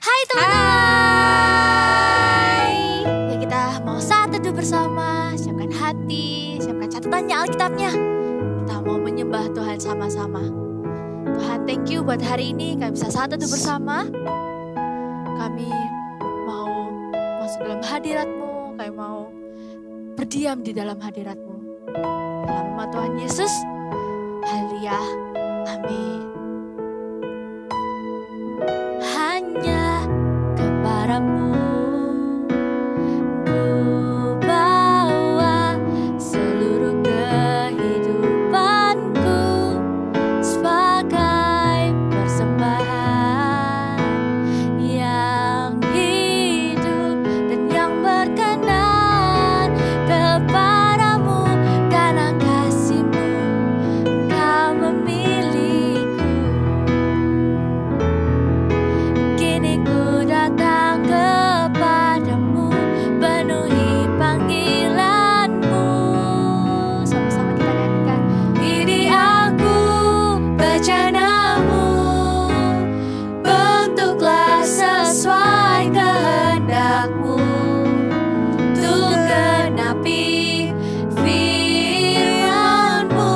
Hai teman-teman. Ya kita mau saat teduh bersama, siapkan hati, siapkan catatannya Alkitabnya. Kita mau menyembah Tuhan sama-sama. Tuhan, thank you buat hari ini kami bisa saat teduh bersama. Kami mau masuk dalam hadirat-Mu, kami mau berdiam di dalam hadirat-Mu. Dalam nama Tuhan Yesus, haleluya, amin. Hanya kepadamu ku bawa seluruh kehidupanku sebagai persembahan yang hidup dan yang berkenan kepadamu, karena kasih-Mu Kau memiliku. Kini ku datang kepadamu, penuhi panggilan-Mu. Sama-sama kita nyanyikan. Ini aku bejana-Mu, bentuklah sesuai kehendak-Mu, untuk genapi firman-Mu.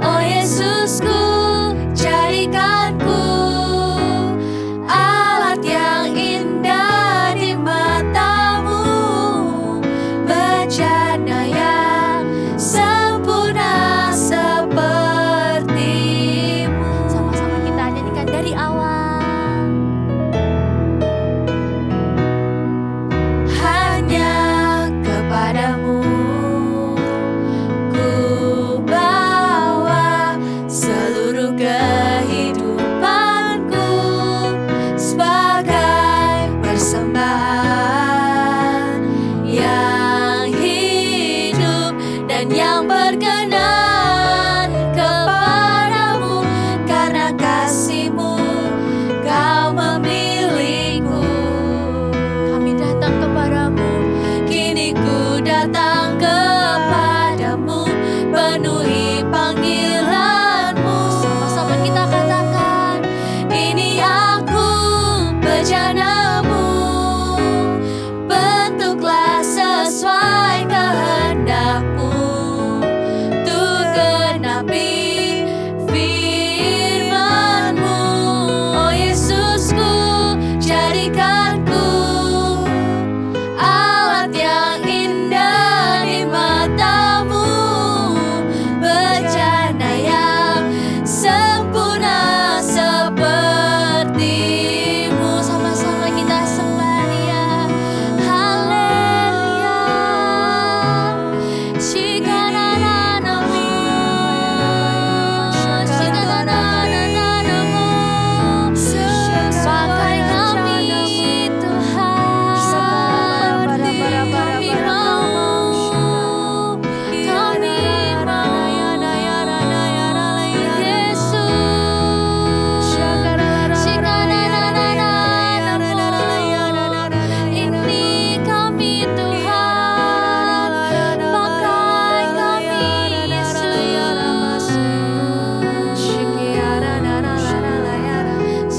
Oh Yesusku, jadikanku alat yang indah di mata-Mu, bejana yang sempurna seperti-Mu. Sama-sama kita nyanyikan dari awal. Hanya kepadamu ku bawa seluruh kehidupanku sebagai persembahan yang hidup dan yang berkenan kepadamu, karena kasih-Mu Kau memiliku. Kami datang kepadamu, kini ku datang kepadamu, penuhi panggilan-Mu. Sama-sama kita katakan, ini aku bejana-Mu, bentuklah sesuai kehendak-Mu, untuk genapi firman-Mu. Oh Yesusku, jadikanku alat yang indah di mata-Mu, bejana yang sempurna seperti-Mu. Sama-sama kita sembah Dia. Haleluya. Shikanananamu, shikananananamu. Pakai kami Tuhan, kami mau, Yesus.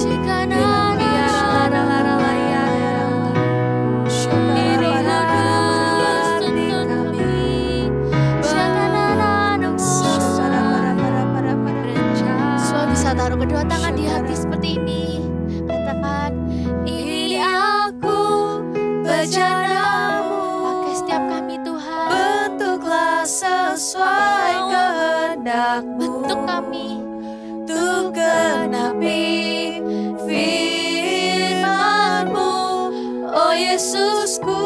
Ini kami Tuhan, pakai kami Yesus. Semua bisa taruh kedua tangan di hati seperti ini. Katakan, ini aku bejana-Mu. Pakai setiap kami Tuhan, bentuklah sesuai kehendak-Mu. Bentuk kami untuk genapi firman-Mu. Oh Yesusku,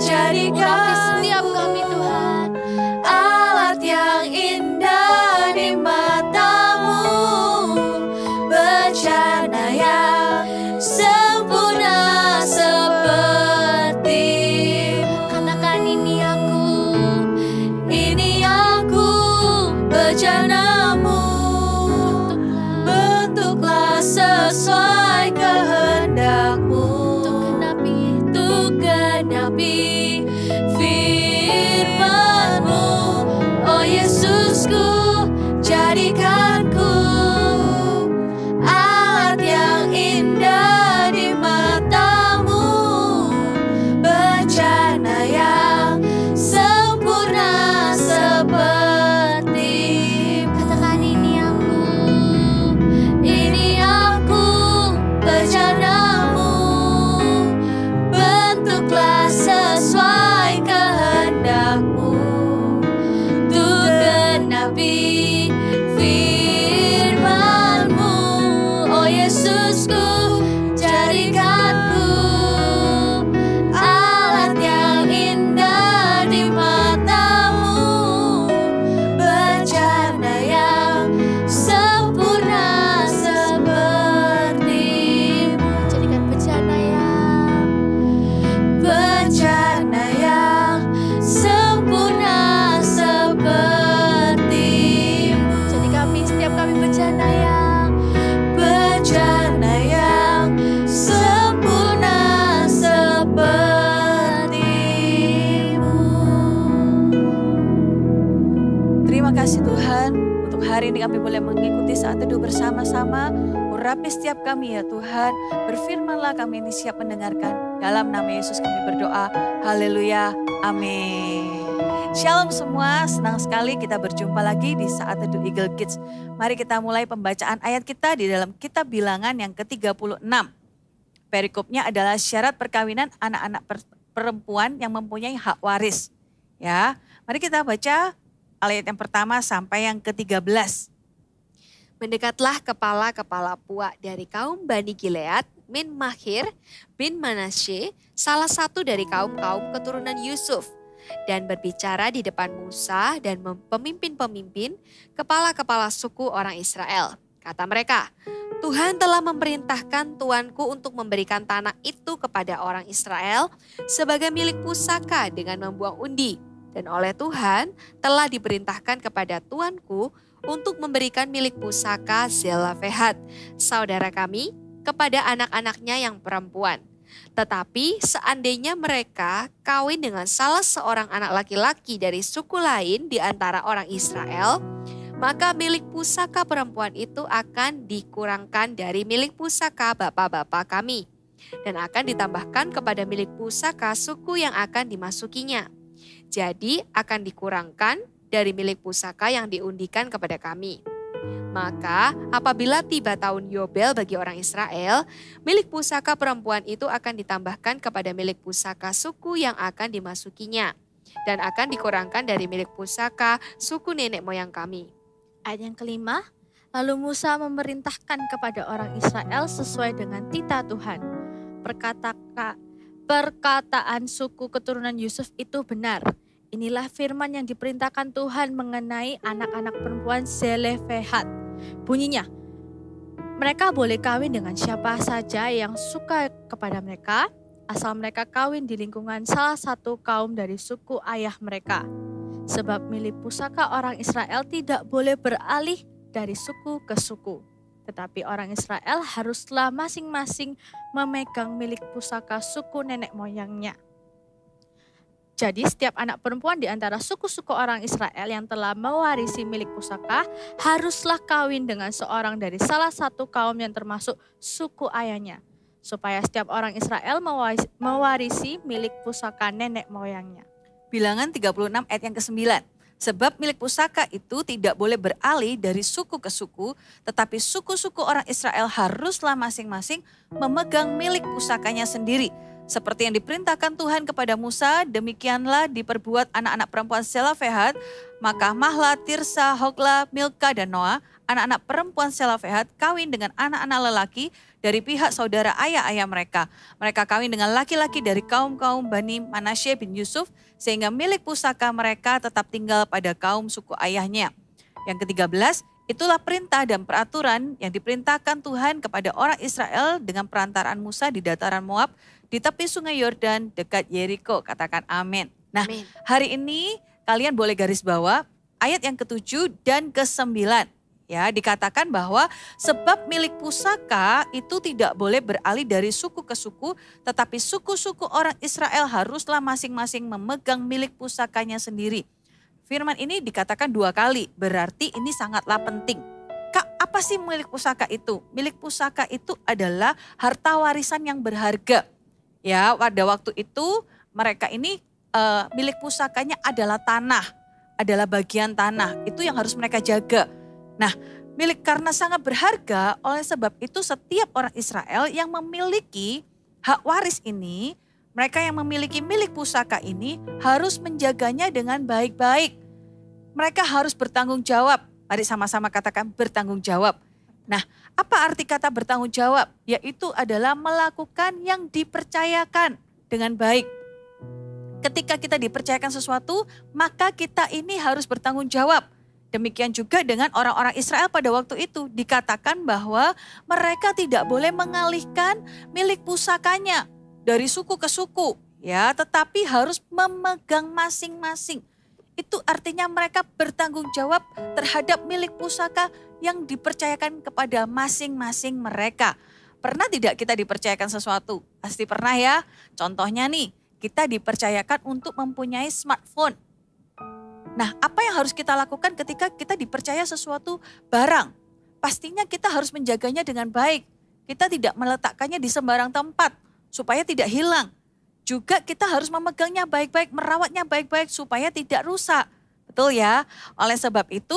jadikan setiap kami Tuhan alat yang indah di mata-Mu, bejana yang sempurna seperti. Katakan, ini aku bejana-Mu, bentuklah sesuai kehendak-Mu, untuk genapi firman-Mu. Oh Yesusku, jadikanku alat yang indah di mata Yesusku, jadikanku alat yang indah di matamu, bejana yang sempurna sepertimu. Jadikan bejana yang sempurna sepertimu. Jadi kami, setiap kami bejana yang sempurna sepertimu. Terima kasih Tuhan, untuk hari ini kami boleh mengikuti saat teduh bersama-sama. Urapi setiap kami ya Tuhan, berfirmanlah, kami ini siap mendengarkan. Dalam nama Yesus kami berdoa, haleluya, amin. Shalom semua, senang sekali kita berjumpa lagi di saat teduh Eagle Kids. Mari kita mulai pembacaan ayat kita di dalam kitab Bilangan yang ke-36. Perikopnya adalah syarat perkawinan anak-anak perempuan yang mempunyai hak waris. Ya, mari kita baca ayat yang pertama sampai yang ke-13. Mendekatlah kepala-kepala puak dari kaum Bani Gilead, Min Mahir bin Manasye, salah satu dari kaum-kaum keturunan Yusuf, dan berbicara di depan Musa dan pemimpin-pemimpin, kepala-kepala suku orang Israel. Kata mereka, Tuhan telah memerintahkan tuanku untuk memberikan tanah itu kepada orang Israel sebagai milik pusaka dengan membuang undi. Dan oleh Tuhan telah diperintahkan kepada tuanku untuk memberikan milik pusaka Zelofehad, saudara kami, kepada anak-anaknya yang perempuan. Tetapi seandainya mereka kawin dengan salah seorang anak laki-laki dari suku lain di antara orang Israel, maka milik pusaka perempuan itu akan dikurangkan dari milik pusaka bapak-bapak kami, dan akan ditambahkan kepada milik pusaka suku yang akan dimasukinya. Jadi akan dikurangkan dari milik pusaka yang diundikan kepada kami. Maka apabila tiba tahun Yobel bagi orang Israel, milik pusaka perempuan itu akan ditambahkan kepada milik pusaka suku yang akan dimasukinya, dan akan dikurangkan dari milik pusaka suku nenek moyang kami. Ayat yang kelima, lalu Musa memerintahkan kepada orang Israel sesuai dengan titah Tuhan. Perkataan suku keturunan Yusuf itu benar. Inilah firman yang diperintahkan Tuhan mengenai anak-anak perempuan Zelofehad. Bunyinya, mereka boleh kawin dengan siapa saja yang suka kepada mereka, asal mereka kawin di lingkungan salah satu kaum dari suku ayah mereka. Sebab milik pusaka orang Israel tidak boleh beralih dari suku ke suku. Tetapi orang Israel haruslah masing-masing memegang milik pusaka suku nenek moyangnya. Jadi setiap anak perempuan di antara suku-suku orang Israel yang telah mewarisi milik pusaka haruslah kawin dengan seorang dari salah satu kaum yang termasuk suku ayahnya. Supaya setiap orang Israel mewarisi milik pusaka nenek moyangnya. Bilangan 36 ayat yang ke-9. Sebab milik pusaka itu tidak boleh beralih dari suku ke suku, tetapi suku-suku orang Israel haruslah masing-masing memegang milik pusakanya sendiri. Seperti yang diperintahkan Tuhan kepada Musa, demikianlah diperbuat anak-anak perempuan Zelofehad, maka Mahla, Tirsa, Hogla, Milka, dan Noah, anak-anak perempuan Zelofehad kawin dengan anak-anak lelaki dari pihak saudara ayah-ayah mereka. Mereka kawin dengan laki-laki dari kaum-kaum Bani Manasye bin Yusuf, sehingga milik pusaka mereka tetap tinggal pada kaum suku ayahnya. Yang ke-13, itulah perintah dan peraturan yang diperintahkan Tuhan kepada orang Israel dengan perantaraan Musa di dataran Moab, di tepi sungai Yordan dekat Yeriko. Katakan amin. Nah, Amin. hari ini kalian boleh garis bawah ayat yang ke-7 dan ke-9. Ya, dikatakan bahwa sebab milik pusaka itu tidak boleh beralih dari suku ke suku, tetapi suku-suku orang Israel haruslah masing-masing memegang milik pusakanya sendiri. Firman ini dikatakan 2 kali, berarti ini sangatlah penting. Kak, apa sih milik pusaka itu? Milik pusaka itu adalah harta warisan yang berharga. Ya, pada waktu itu mereka ini milik pusakanya adalah tanah, adalah bagian tanah. Itu yang harus mereka jaga. Nah, milik karena sangat berharga, oleh sebab itu setiap orang Israel yang memiliki hak waris ini, mereka yang memiliki milik pusaka ini harus menjaganya dengan baik-baik. Mereka harus bertanggung jawab. Mari sama-sama katakan bertanggung jawab. Nah, apa arti kata bertanggung jawab? Yaitu adalah melakukan yang dipercayakan dengan baik. Ketika kita dipercayakan sesuatu, maka kita ini harus bertanggung jawab. Demikian juga dengan orang-orang Israel pada waktu itu. Dikatakan bahwa mereka tidak boleh mengalihkan milik pusakanya dari suku ke suku, ya, tetapi harus memegang masing-masing. Itu artinya mereka bertanggung jawab terhadap milik pusaka yang dipercayakan kepada masing-masing mereka. Pernah tidak kita dipercayakan sesuatu? Pasti pernah ya. Contohnya nih, kita dipercayakan untuk mempunyai smartphone. Nah, apa yang harus kita lakukan ketika kita dipercaya sesuatu barang? Pastinya kita harus menjaganya dengan baik. Kita tidak meletakkannya di sembarang tempat supaya tidak hilang. Juga kita harus memegangnya baik-baik, merawatnya baik-baik supaya tidak rusak. Betul ya? Oleh sebab itu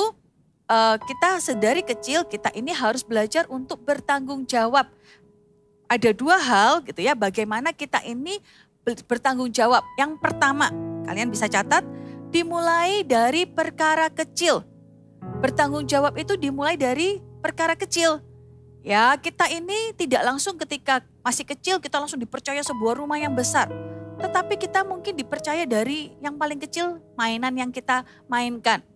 kita sedari kecil kita ini harus belajar untuk bertanggung jawab. Ada dua hal gitu ya, bagaimana kita ini bertanggung jawab. Yang pertama, kalian bisa catat, dimulai dari perkara kecil. Bertanggung jawab itu dimulai dari perkara kecil. Ya, kita ini tidak langsung ketika masih kecil kita langsung dipercaya sebuah rumah yang besar. Tetapi kita mungkin dipercaya dari yang paling kecil, mainan yang kita mainkan.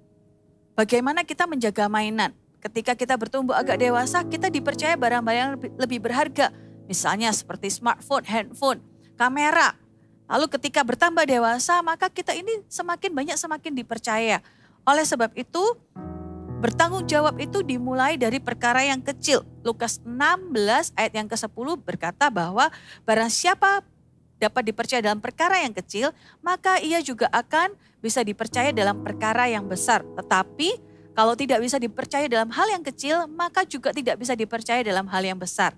Bagaimana kita menjaga mainan? Ketika kita bertumbuh agak dewasa, kita dipercaya barang-barang yang lebih berharga. Misalnya seperti smartphone, handphone, kamera. Lalu ketika bertambah dewasa, maka kita ini semakin banyak semakin dipercaya. Oleh sebab itu, bertanggung jawab itu dimulai dari perkara yang kecil. Lukas 16 ayat yang ke-10 berkata bahwa barang siapa dapat dipercaya dalam perkara yang kecil, maka ia juga akan bisa dipercaya dalam perkara yang besar. Tetapi kalau tidak bisa dipercaya dalam hal yang kecil, maka juga tidak bisa dipercaya dalam hal yang besar.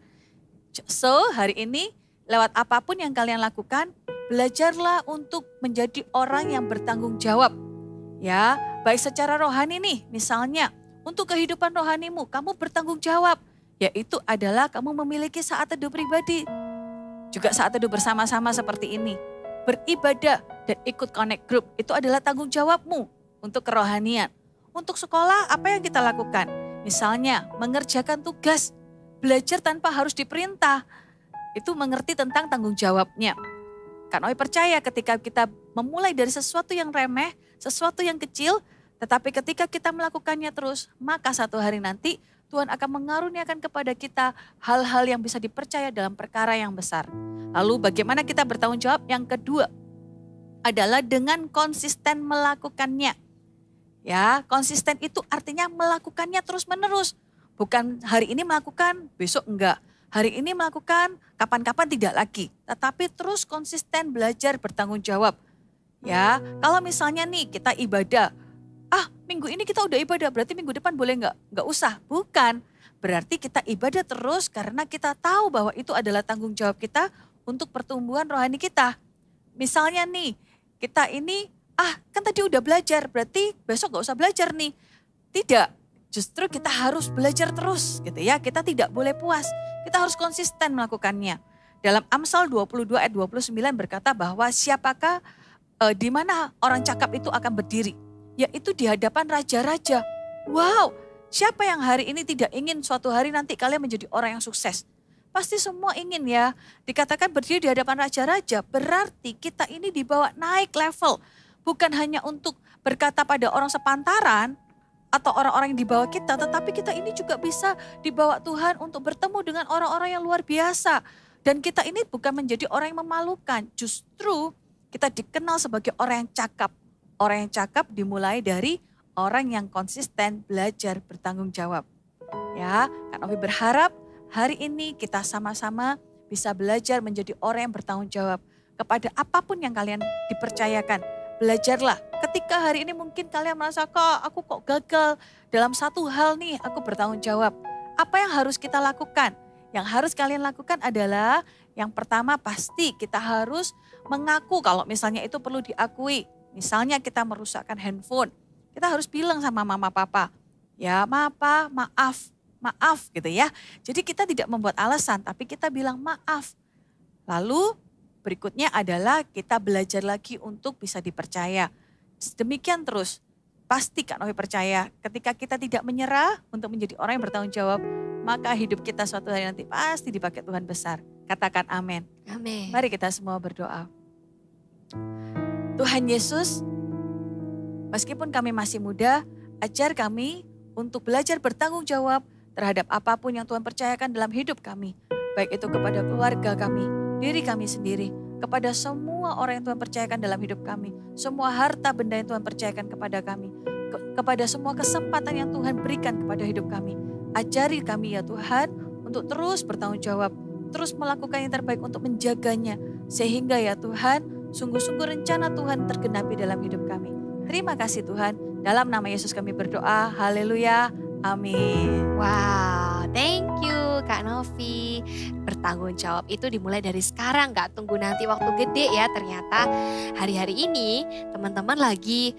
So, hari ini lewat apapun yang kalian lakukan, belajarlah untuk menjadi orang yang bertanggung jawab. Ya, baik secara rohani nih, misalnya untuk kehidupan rohanimu, kamu bertanggung jawab. Yaitu adalah kamu memiliki saat teduh pribadi. Juga saat teduh bersama-sama seperti ini. Beribadah dan ikut connect group, itu adalah tanggung jawabmu untuk kerohanian. Untuk sekolah, apa yang kita lakukan? Misalnya, mengerjakan tugas, belajar tanpa harus diperintah. Itu mengerti tentang tanggung jawabnya. Karena percaya ketika kita memulai dari sesuatu yang remeh, sesuatu yang kecil, tetapi ketika kita melakukannya terus, maka satu hari nanti Tuhan akan mengaruniakan kepada kita hal-hal yang bisa dipercaya dalam perkara yang besar. Lalu bagaimana kita bertanggung jawab? Yang kedua adalah dengan konsisten melakukannya. Ya, konsisten itu artinya melakukannya terus-menerus. Bukan hari ini melakukan, besok enggak. Hari ini melakukan, kapan-kapan tidak lagi. Tetapi terus konsisten belajar bertanggung jawab. Ya, kalau misalnya nih kita ibadah, minggu ini kita udah ibadah, berarti minggu depan boleh enggak? Enggak usah, bukan. Berarti kita ibadah terus karena kita tahu bahwa itu adalah tanggung jawab kita untuk pertumbuhan rohani kita. Misalnya nih, kita ini, kan tadi udah belajar, berarti besok enggak usah belajar nih. Tidak, justru kita harus belajar terus gitu ya. Kita tidak boleh puas, kita harus konsisten melakukannya. Dalam Amsal 22 ayat 29 berkata bahwa siapakah di mana orang cakap itu akan berdiri? Yaitu di hadapan raja-raja. Wow, siapa yang hari ini tidak ingin suatu hari nanti kalian menjadi orang yang sukses? Pasti semua ingin ya. Dikatakan berdiri di hadapan raja-raja, berarti kita ini dibawa naik level. Bukan hanya untuk berkata pada orang sepantaran atau orang-orang yang di bawah kita, tetapi kita ini juga bisa dibawa Tuhan untuk bertemu dengan orang-orang yang luar biasa. Dan kita ini bukan menjadi orang yang memalukan, justru kita dikenal sebagai orang yang cakap. Orang yang cakap dimulai dari orang yang konsisten belajar bertanggung jawab. Ya, Kak Novi berharap hari ini kita sama-sama bisa belajar menjadi orang yang bertanggung jawab kepada apapun yang kalian dipercayakan. Belajarlah. Ketika hari ini mungkin kalian merasa, aku kok gagal dalam satu hal nih, aku bertanggung jawab. Apa yang harus kita lakukan? Yang harus kalian lakukan adalah yang pertama pasti kita harus mengaku kalau misalnya itu perlu diakui. Misalnya kita merusakkan handphone, kita harus bilang sama mama papa, ya maaf gitu ya. Jadi kita tidak membuat alasan tapi kita bilang maaf. Lalu berikutnya adalah kita belajar lagi untuk bisa dipercaya. Demikian terus. pasti Kak Novi percaya ketika kita tidak menyerah untuk menjadi orang yang bertanggung jawab, maka hidup kita suatu hari nanti pasti dipakai Tuhan besar. Katakan amin. Amin. Mari kita semua berdoa. Tuhan Yesus, meskipun kami masih muda, ajar kami untuk belajar bertanggung jawab terhadap apapun yang Tuhan percayakan dalam hidup kami. Baik itu kepada keluarga kami, diri kami sendiri, kepada semua orang yang Tuhan percayakan dalam hidup kami. Semua harta benda yang Tuhan percayakan kepada kami. Kepada semua kesempatan yang Tuhan berikan kepada hidup kami. Ajari kami ya Tuhan untuk terus bertanggung jawab. Terus melakukan yang terbaik untuk menjaganya. Sehingga ya Tuhan, sungguh-sungguh rencana Tuhan tergenapi dalam hidup kami. Terima kasih Tuhan. Dalam nama Yesus kami berdoa. Haleluya. Amin. Wow, thank you Kak Novi. Bertanggung jawab itu dimulai dari sekarang, gak tunggu nanti waktu gede ya. Ternyata hari-hari ini teman-teman lagi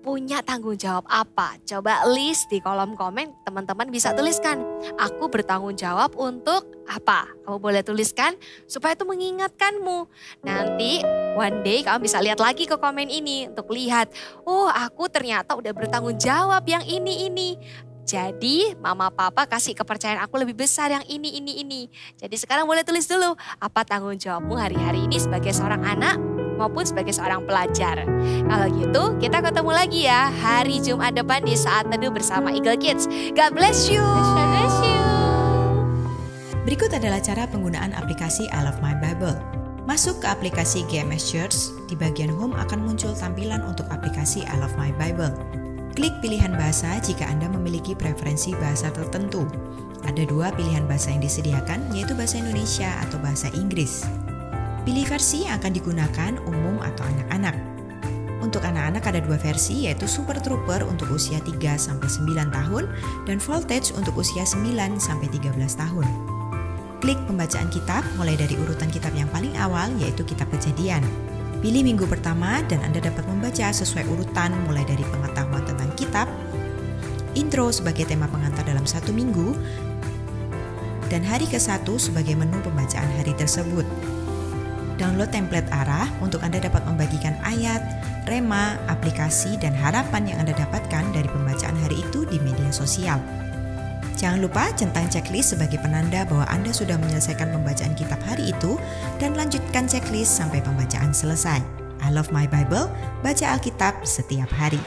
punya tanggung jawab apa? Coba list di kolom komen, teman-teman bisa tuliskan. Aku bertanggung jawab untuk apa? Kamu boleh tuliskan supaya itu mengingatkanmu. Nanti one day kamu bisa lihat lagi ke komen ini untuk lihat, oh aku ternyata udah bertanggung jawab yang ini. Jadi mama papa kasih kepercayaan aku lebih besar yang ini. Jadi sekarang boleh tulis dulu apa tanggung jawabmu hari-hari ini sebagai seorang anak maupun sebagai seorang pelajar. Kalau gitu kita ketemu lagi ya hari Jumat depan di Saat Teduh bersama Eagle Kids. God bless you. God bless you. Berikut adalah cara penggunaan aplikasi I Love My Bible. Masuk ke aplikasi GMS Church, di bagian home akan muncul tampilan untuk aplikasi I Love My Bible. Klik pilihan bahasa jika Anda memiliki preferensi bahasa tertentu. Ada 2 pilihan bahasa yang disediakan, yaitu bahasa Indonesia atau bahasa Inggris. Pilih versi yang akan digunakan umum atau anak-anak. Untuk anak-anak ada 2 versi, yaitu Super Trooper untuk usia 3-9 tahun dan Voltage untuk usia 9-13 tahun. Klik pembacaan kitab mulai dari urutan kitab yang paling awal, yaitu kitab Kejadian. Pilih minggu pertama dan Anda dapat membaca sesuai urutan mulai dari pengetahuan tentang kitab, intro sebagai tema pengantar dalam 1 minggu, dan hari ke-1 sebagai menu pembacaan hari tersebut. Download template arah untuk Anda dapat membagikan ayat, rema, aplikasi, dan harapan yang Anda dapatkan dari pembacaan hari itu di media sosial. Jangan lupa centang checklist sebagai penanda bahwa Anda sudah menyelesaikan pembacaan kitab hari itu dan lanjutkan checklist sampai pembacaan selesai. I Love My Bible, baca Alkitab setiap hari.